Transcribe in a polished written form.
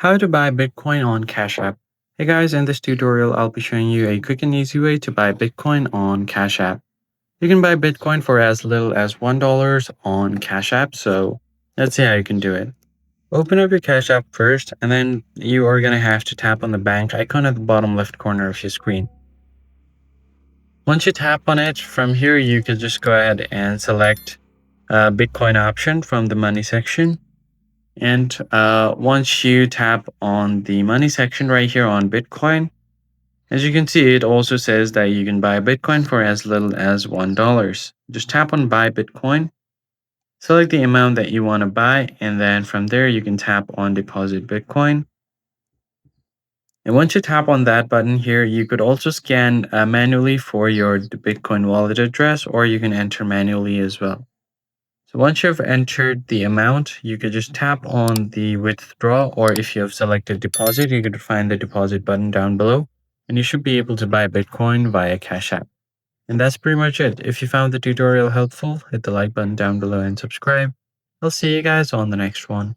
How to buy Bitcoin on Cash App. Hey guys, in this tutorial, I'll be showing you a quick and easy way to buy Bitcoin on Cash App. You can buy Bitcoin for as little as $1 on Cash App, so let's see how you can do it. Open up your Cash App first, and then you are going to have to tap on the bank icon at the bottom left corner of your screen. Once you tap on it, from here you can just go ahead and select Bitcoin option from the money section. And once you tap on the money section right here on Bitcoin, as you can see, it also says that you can buy Bitcoin for as little as $1. Just tap on buy Bitcoin, select the amount that you want to buy, and then from there you can tap on deposit Bitcoin. And once you tap on that button here, you could also scan manually for your Bitcoin wallet address, or you can enter manually as well. So once you've entered the amount, you could just tap on the withdraw, or if you have selected deposit, you could find the deposit button down below, and you should be able to buy Bitcoin via Cash App. And that's pretty much it. If you found the tutorial helpful, hit the like button down below and subscribe. I'll see you guys on the next one.